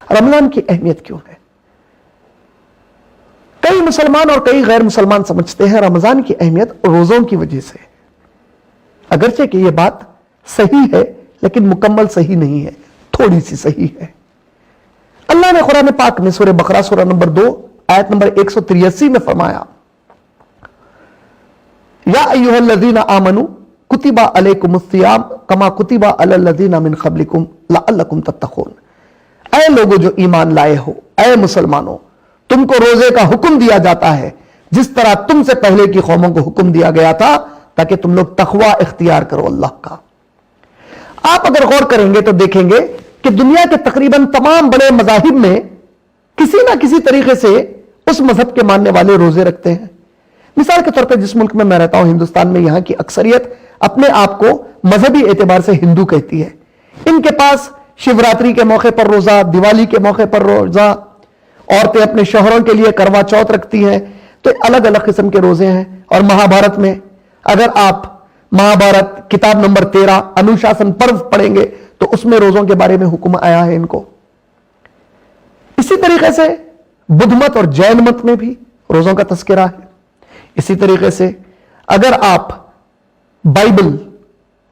رمضان کی اہمیت کیوں ہے؟ کئی مسلمان اور کئی غیر مسلمان سمجھتے ہیں رمضان کی اہمیت روزوں کی وجہ سے، اگرچہ کہ یہ بات صحیح ہے لیکن مکمل صحیح نہیں ہے، تھوڑی سی صحیح ہے۔ اللہ نے قرآن پاک میں سورہ بقرہ سورہ نمبر 2 آیت نمبر 183 میں فرمایا، یا ایھا الذین آمنوا کتب علیکم الصیام کما کتب علی الذین من قبلکم لعلکم تتقون، اے لوگو جو ایمان لائے ہو، اے مسلمانوں، تم کو روزے کا حکم دیا جاتا ہے جس طرح تم سے پہلے کی قوموں کو حکم دیا گیا تھا تاکہ تم لوگ تقوی اختیار کرو اللہ کا۔ آپ اگر غور کریں گے تو دیکھیں گے کہ دنیا کے تقریباً تمام بڑے مذاہب میں کسی نہ کسی طریقے سے اس مذہب کے ماننے والے روزے رکھتے ہیں۔ مثال کے طور پر جس ملک میں میں رہتا ہوں ہندوستان میں، یہاں کی اکثریت اپنے آپ کو مذہبی اعتبار سے ہندو کہتی ہے۔ ان کے پاس شیوراتری کے موقع پر روزہ، دیوالی کے موقع پر روزہ، عورتیں اپنے شوہروں کے لیے کروا چوتھ رکھتی ہیں، تو الگ الگ قسم کے روزے ہیں۔ اور مہابھارت میں اگر آپ مہابھارت کتاب نمبر 13 انوشاسن پرو پڑھیں گے تو اس میں روزوں کے بارے میں حکم آیا ہے ان کو۔ اسی طریقے سے بدھ مت اور جین مت میں بھی روزوں کا تذکرہ ہے۔ اسی طریقے سے اگر آپ بائبل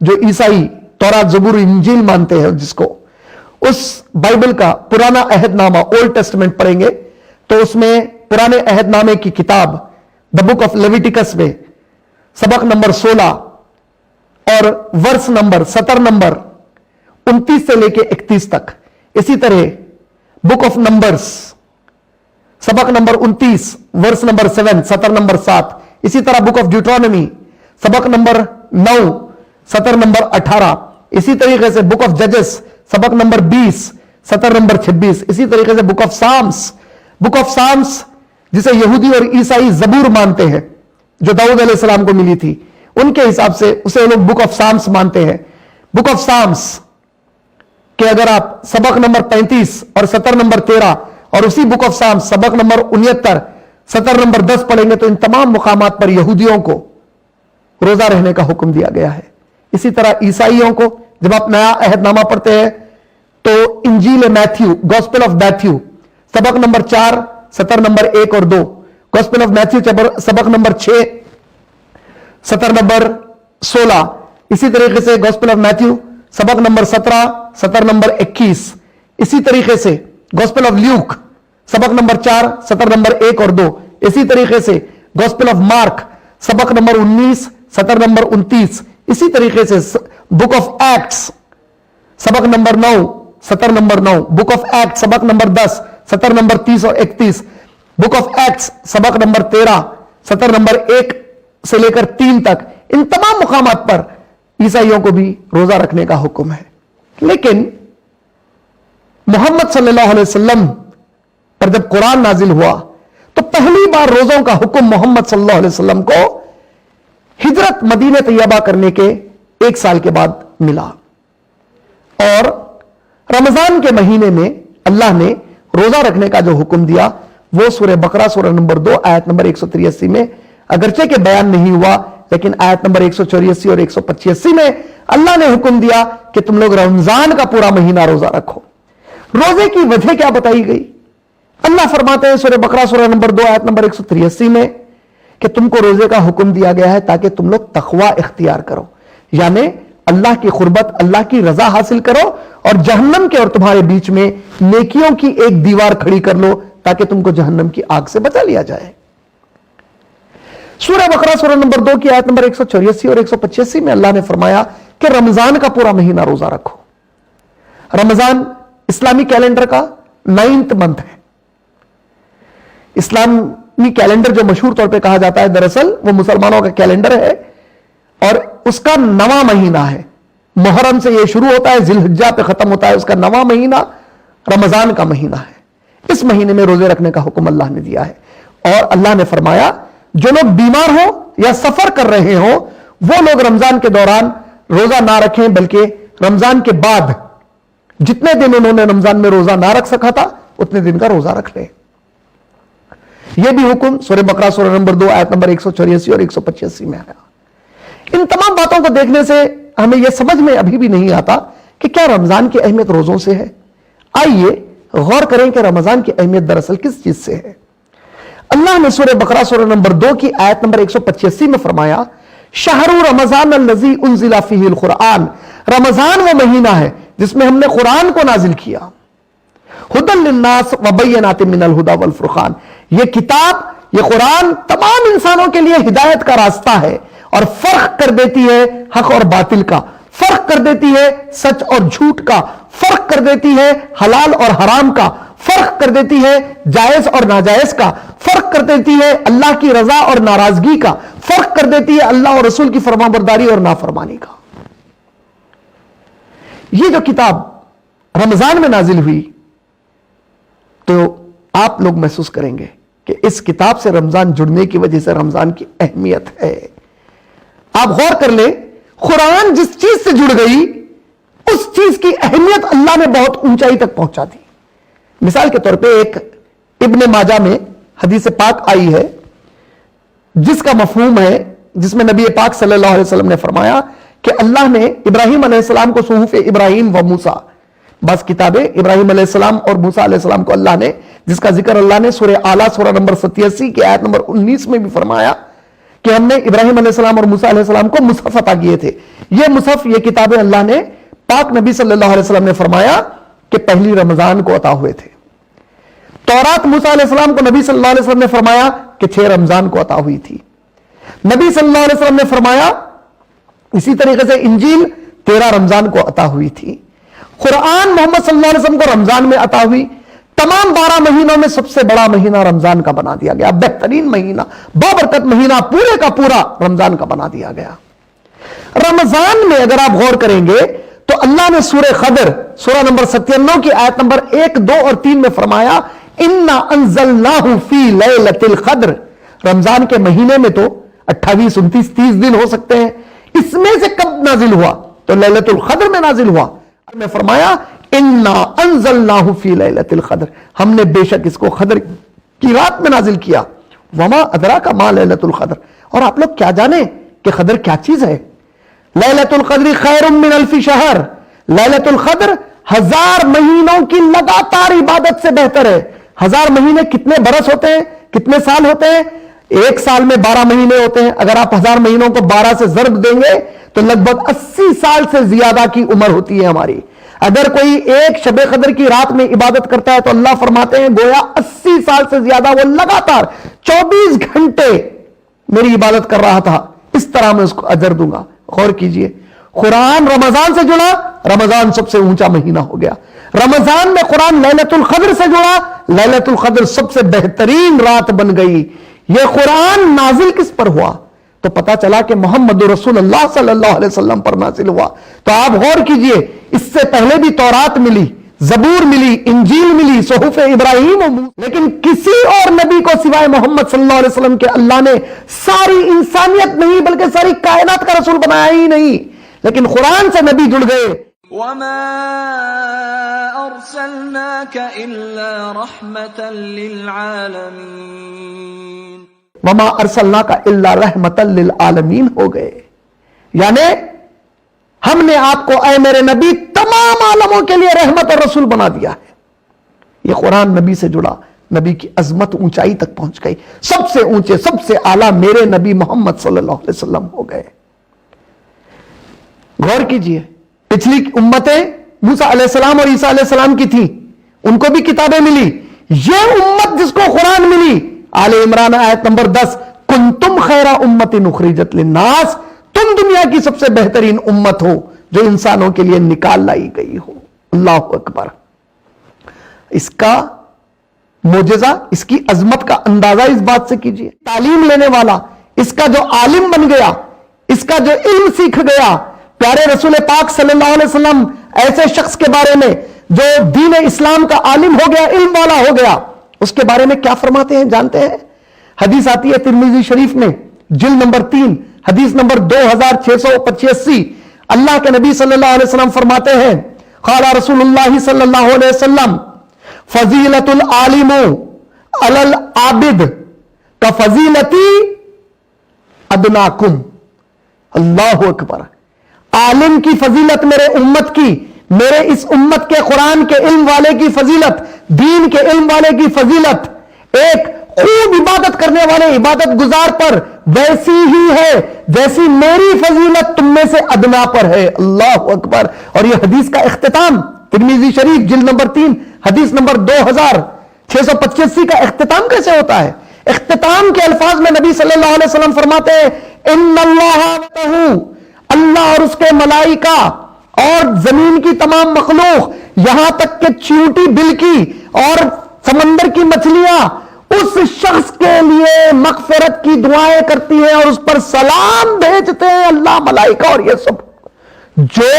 جو عیسائی تورات زبور انجیل مانتے ہیں، جس کو اس بائبل کا پرانا عہد نامہ اولڈ ٹیسٹمنٹ پڑھیں گے تو اس میں پرانے عہد نامے کی کتاب دا بک آف لیویٹیکس میں سبق نمبر 16 اور ورس نمبر 17 نمبر 29 سے لے کے 31 تک، اسی طرح بک آف نمبرز سبق نمبر 29 ورس نمبر 7 سطر نمبر 7، اسی طرح بک آف ڈیوٹرانومی سبق نمبر 9 سطر نمبر 18، اسی طریقے سے بک آف ججز سبق نمبر 20 سطر نمبر 26، اسی طریقے سے بک آف سامس جسے یہودی اور عیسائی زبور مانتے ہیں جو داؤد علیہ السلام کو ملی تھی، ان کے حساب سے اسے لوگ بک آف سامس مانتے ہیں۔ بک آف سامس کہ اگر آپ سبق نمبر 35 اور سطر نمبر 13 اور اسی بک آف سامس سبق نمبر 69 سطر نمبر 10 پڑھیں گے تو ان تمام مقامات پر یہودیوں کو روزہ رہنے کا حکم دیا گیا ہے۔ اسی طرح عیسائیوں کو جب آپ نیا عہد نامہ پڑھتے ہیں تو انجیل میتھیو گوسپل آف میتھیو سبق نمبر 4 سطر نمبر 1 اور 2، گوسپل آف میتھیو سبق نمبر 6 سطر نمبر 16، اسی طریقے سے گوسپل آف میتھیو سبق نمبر 17 سطر نمبر 21، اسی طریقے سے گوسپل آف لیوک سبق نمبر 4 سطر نمبر 1 اور 2، اسی طریقے سے گوسپل آف مارک سبق نمبر 19 سطر نمبر 29، اسی طریقے سے بک آف ایکٹس سبق نمبر 9 سطر نمبر 9، بک آف ایکٹ سبق نمبر 10 سطر نمبر 30 اور 31، بک آف ایکٹس سبق نمبر 13 سطر نمبر 1 سے لے کر 3 تک، ان تمام مقامات پر عیسائیوں کو بھی روزہ رکھنے کا حکم ہے۔ لیکن محمد صلی اللہ علیہ وسلم پر جب قرآن نازل ہوا تو پہلی بار روزوں کا حکم محمد صلی اللہ علیہ وسلم کو ہجرت مدینہ طیبہ کرنے کے 1 سال کے بعد ملا، اور رمضان کے مہینے میں اللہ نے روزہ رکھنے کا جو حکم دیا وہ سورہ بقرہ سورہ نمبر 2 آیت نمبر 183 میں اگرچہ کہ بیان نہیں ہوا لیکن آیت نمبر 184 اور 185 میں اللہ نے حکم دیا کہ تم لوگ رمضان کا پورا مہینہ روزہ رکھو۔ روزے کی وجہ کیا بتائی گئی؟ اللہ فرماتے ہیں سورہ بقرہ سورہ نمبر 2 آیت نمبر 183 میں کہ تم کو روزے کا حکم دیا گیا ہے تاکہ تم لوگ تقوی اختیار کرو، یعنی اللہ کی قربت، اللہ کی رضا حاصل کرو، اور جہنم کے اور تمہارے بیچ میں نیکیوں کی ایک دیوار کھڑی کر لو تاکہ تم کو جہنم کی آگ سے بچا لیا جائے۔ سورہ بقرہ سورہ نمبر 2 کی آیت نمبر 184 اور 185 میں اللہ نے فرمایا کہ رمضان کا پورا مہینہ روزہ رکھو۔ رمضان اسلامی کیلنڈر کا 9th منتھ ہے۔ اسلامی کیلنڈر جو مشہور طور پہ کہا جاتا ہے دراصل وہ مسلمانوں کا کیلنڈر ہے اور اس کا 9واں مہینہ ہے۔ محرم سے یہ شروع ہوتا ہے، ذی الحجہ پہ ختم ہوتا ہے، اس کا 9واں مہینہ رمضان کا مہینہ ہے۔ اس مہینے میں روزے رکھنے کا حکم اللہ نے دیا ہے، اور اللہ نے فرمایا جو لوگ بیمار ہوں یا سفر کر رہے ہوں وہ لوگ رمضان کے دوران روزہ نہ رکھیں، بلکہ رمضان کے بعد جتنے دن انہوں نے رمضان میں روزہ نہ رکھ سکا تھا اتنے دن کا روزہ رکھ لیں۔ یہ بھی حکم سورہ بقرہ سورہ نمبر 2 آیت نمبر 184 اور 185 میں آیا۔ ان تمام باتوں کو دیکھنے سے ہمیں یہ سمجھ میں ابھی بھی نہیں آتا کہ کیا رمضان کی اہمیت روزوں سے ہے؟ آئیے غور کریں کہ رمضان کی اہمیت دراصل کس چیز سے ہے۔ اللہ نے سورہ بقرہ سورہ نمبر 2 کی آیت نمبر 185 میں فرمایا شہر رمضان الذی انزل فیہ القرآن، رمضان وہ مہینہ ہے جس میں ہم نے قرآن کو نازل کیا، ہدی للناس وبینات من الہدی والفرقان، یہ کتاب، یہ قرآن تمام انسانوں کے لیے ہدایت کا راستہ ہے اور فرق کر دیتی ہے حق اور باطل کا، فرق کر دیتی ہے سچ اور جھوٹ کا، فرق کر دیتی ہے حلال اور حرام کا، فرق کر دیتی ہے جائز اور ناجائز کا، فرق کر دیتی ہے اللہ کی رضا اور ناراضگی کا، فرق کر دیتی ہے اللہ اور رسول کی فرمانبرداری اور نافرمانی کا۔ یہ جو کتاب رمضان میں نازل ہوئی تو آپ لوگ محسوس کریں گے کہ اس کتاب سے رمضان جڑنے کی وجہ سے رمضان کی اہمیت ہے۔ آپ غور کر لیں، قرآن جس چیز سے جڑ گئی اس چیز کی اہمیت اللہ نے بہت اونچائی تک پہنچا دی۔ مثال کے طور پہ ایک ابن ماجہ میں حدیث پاک آئی ہے جس کا مفہوم ہے، جس میں نبی پاک صلی اللہ علیہ وسلم نے فرمایا کہ اللہ نے ابراہیم علیہ السلام کو صحف ابراہیم و موسیٰ، بعض کتابیں ابراہیم علیہ السلام اور موسیٰ علیہ السلام کو اللہ نے، جس کا ذکر اللہ نے سورہ اعلیٰ سورہ نمبر 87 کی آیت نمبر 19 میں بھی فرمایا کہ ہم نے ابراہیم علیہ السلام اور موسیٰ علیہ السلام کو مصحف عطا کیے تھے۔ یہ مصحف، یہ کتابیں اللہ نے پاک نبی صلی اللہ علیہ وسلم نے فرمایا کہ پہلی رمضان کو عطا ہوئے تھے۔ تورات موسیٰ علیہ السلام کو نبی صلی اللہ علیہ وسلم نے فرمایا کہ 6 رمضان کو عطا ہوئی تھی۔ نبی صلی اللہ علیہ وسلم نے فرمایا اسی طریقے سے انجیل 13 رمضان کو عطا ہوئی تھی۔ قرآن محمد صلی اللہ علیہ وسلم کو رمضان میں عطا ہوئی۔ تمام 12 مہینوں میں سب سے بڑا مہینہ رمضان کا بنا دیا گیا، بہترین مہینہ، بابرکت مہینہ پورے کا پورا رمضان کا بنا دیا گیا۔ رمضان میں اگر آپ غور کریں گے تو اللہ نے سورہ قدر سورہ نمبر 97 کی آیت نمبر 1، 2 اور 3 میں فرمایا اِنَّا أَنزَلْنَاهُ فِي لَيْلَةِ الْقَدْر، رمضان کے مہینے میں تو 28، 29، 30 دن ہو سکتے ہیں، اس میں سے کب نازل ہوا تو لیلۃ القدر میں نازل ہوا۔ میں فرمایا اِنَّا أَنزَلْنَاهُ فِي لَيْلَةِ الْقَدْر، ہم نے بے شک اس کو قدر کی رات میں نازل کیا۔ وَمَا أَدْرَاكَ مَا لَيْلَةُ الْقَدْر، اور آپ لوگ کیا جانیں کہ قدر کیا چیز ہے؟ لیلۃ القدر خیر من الف شہر، لیلۃ القدر 1000 مہینوں کی لگاتار عبادت سے بہتر ہے۔ 1000 مہینے کتنے برس ہوتے ہیں، کتنے سال ہوتے ہیں؟ ایک سال میں 12 مہینے ہوتے ہیں۔ اگر آپ 1000 مہینوں کو 12 سے ضرب دیں گے تو لگ بھگ 80 سال سے زیادہ کی عمر ہوتی ہے ہماری۔ اگر کوئی ایک شب قدر کی رات میں عبادت کرتا ہے تو اللہ فرماتے ہیں گویا 80 سال سے زیادہ وہ لگاتار 24 گھنٹے میری عبادت کر رہا تھا، اس طرح میں اس کو اجر دوں گا۔ غور کیجئے، قرآن رمضان سے جڑا، رمضان سب سے اونچا مہینہ ہو گیا۔ رمضان میں قرآن لیلۃ القدر سے جڑا، لیلۃ القدر سب سے بہترین رات بن گئی۔ یہ قرآن نازل کس پر ہوا تو پتا چلا کہ محمد رسول اللہ صلی اللہ علیہ وسلم پر نازل ہوا۔ تو آپ غور کیجئے، اس سے پہلے بھی تورات ملی، زبور ملی، انجیل ملی، صحف ابراہیم و موسیٰ، لیکن کسی اور نبی کو سوائے محمد صلی اللہ علیہ وسلم کے اللہ نے ساری انسانیت نہیں بلکہ ساری کائنات کا رسول بنایا ہی نہیں، لیکن قرآن سے نبی جڑ گئے۔ وَمَا أَرْسَلْنَاكَ إِلَّا رَحْمَةً لِّلْعَالَمِينَ، وَمَا أَرْسَلْنَاكَ إِلَّا رَحْمَةً لِّلْعَالَمِينَ ہو گئے، یعنی ہم نے آپ کو اے میرے نبی تمام عالموں کے لیے رحمت اور رسول بنا دیا ہے۔ یہ قرآن نبی سے جڑا، نبی کی عظمت اونچائی تک پہنچ گئی، سب سے اونچے سب سے اعلیٰ میرے نبی محمد صلی اللہ علیہ وسلم ہو گئے۔ غور کیجئے، پچھلی امتیں موسیٰ علیہ السلام اور عیسیٰ علیہ السلام کی تھیں، ان کو بھی کتابیں ملی۔ یہ امت جس کو قرآن ملی، آل عمران آیت نمبر 10، کنتم خیر امت اخرجت للناس، تم دنیا کی سب سے بہترین امت ہو جو انسانوں کے لیے نکال لائی گئی ہو۔ اللہ اکبر۔ اس کا معجزہ، اس کی عظمت کا اندازہ اس بات سے کیجئے، تعلیم لینے والا، اس کا جو عالم بن گیا، اس کا جو علم سیکھ گیا، پیارے رسول پاک صلی اللہ علیہ وسلم ایسے شخص کے بارے میں جو دین اسلام کا عالم ہو گیا، علم والا ہو گیا، اس کے بارے میں کیا فرماتے ہیں جانتے ہیں؟ حدیث آتی ہے ترمذی شریف میں جلد نمبر 3 حدیث نمبر 2685، اللہ کے نبی صلی اللہ علیہ وسلم فرماتے ہیں قال رسول اللہ صلی اللہ علیہ وسلم فضیلت العالم علی العابد کفضیلتی ادناکم۔ اللہ اکبر۔ عالم کی فضیلت میرے امت کی میرے اس امت کے قرآن کے علم والے کی فضیلت، دین کے علم والے کی فضیلت ایک خوب عبادت کرنے والے عبادت گزار پر ویسی ہی ہے جیسی میری فضیلت تم میں سے ادنا پر ہے۔ اللہ اکبر۔ اور یہ حدیث کا اختتام ترمذی شریف جلد نمبر 3 حدیث نمبر 2685 کا اختتام کیسے ہوتا ہے؟ اختتام کے الفاظ میں نبی صلی اللہ علیہ وسلم فرماتے ہیں ان اللہ اور اس کے ملائکہ اور زمین کی تمام مخلوق، یہاں تک کہ چیونٹی بل کی اور سمندر کی مچھلیاں اس شخص کے لیے مغفرت کی دعائیں کرتی ہیں اور اس پر سلام بھیجتے ہیں، اللہ، ملائکہ اور یہ سب، جو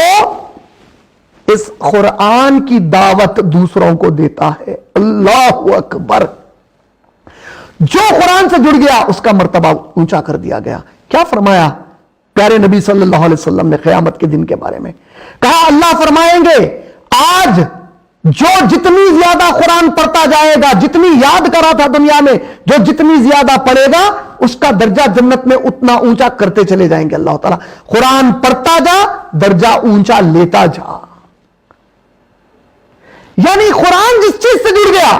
اس قرآن کی دعوت دوسروں کو دیتا ہے۔ اللہ اکبر۔ جو قرآن سے جڑ گیا اس کا مرتبہ اونچا کر دیا گیا۔ کیا فرمایا پیارے نبی صلی اللہ علیہ وسلم نے قیامت کے دن کے بارے میں؟ کہا اللہ فرمائیں گے آج جو جتنی زیادہ قرآن پڑھتا جائے گا، جتنی یاد کرا تھا دنیا میں، جو جتنی زیادہ پڑھے گا اس کا درجہ جنت میں اتنا اونچا کرتے چلے جائیں گے اللہ تعالیٰ۔ قرآن پڑھتا جا، درجہ اونچا لیتا جا۔ یعنی قرآن جس چیز سے جڑ گیا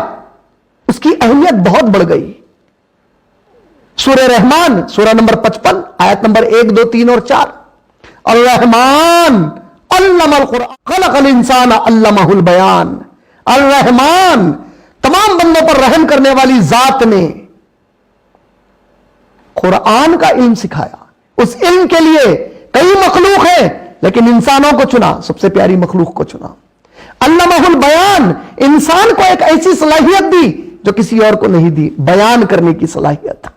اس کی اہمیت بہت بڑھ گئی۔ سورہ رحمان سورہ نمبر 55 آیت نمبر 1 2 3 اور 4، الرحمن علم القرآن خلق الانسان علمہ البیان۔ الرحمن تمام بندوں پر رحم کرنے والی ذات نے قرآن کا علم سکھایا۔ اس علم کے لیے کئی مخلوق ہیں لیکن انسانوں کو چنا، سب سے پیاری مخلوق کو چنا۔ علمہ البیان، انسان کو ایک ایسی صلاحیت دی جو کسی اور کو نہیں دی، بیان کرنے کی صلاحیت۔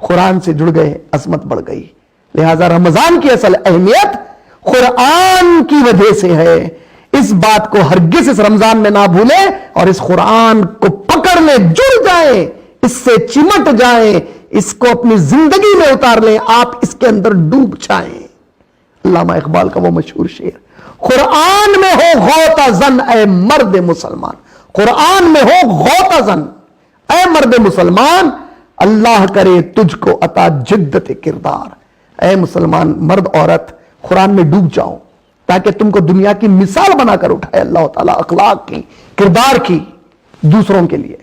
قرآن سے جڑ گئے، عظمت بڑھ گئی۔ لہذا رمضان کی اصل اہمیت قرآن کی وجہ سے ہے۔ اس بات کو ہرگز اس رمضان میں نہ بھولیں اور اس قرآن کو پکڑ لیں، جڑ جائیں، اس سے چمٹ جائیں، اس کو اپنی زندگی میں اتار لیں، آپ اس کے اندر ڈوب جائیں۔ علامہ اقبال کا وہ مشہور شعر، قرآن میں ہو غوطہ زن اے مرد مسلمان، قرآن میں ہو غوطہ زن اے مرد مسلمان، اللہ کرے تجھ کو عطا جدت کردار۔ اے مسلمان مرد عورت، قرآن میں ڈوب جاؤ تاکہ تم کو دنیا کی مثال بنا کر اٹھائے اللہ تعالیٰ، اخلاق کی، کردار کی، دوسروں کے لیے۔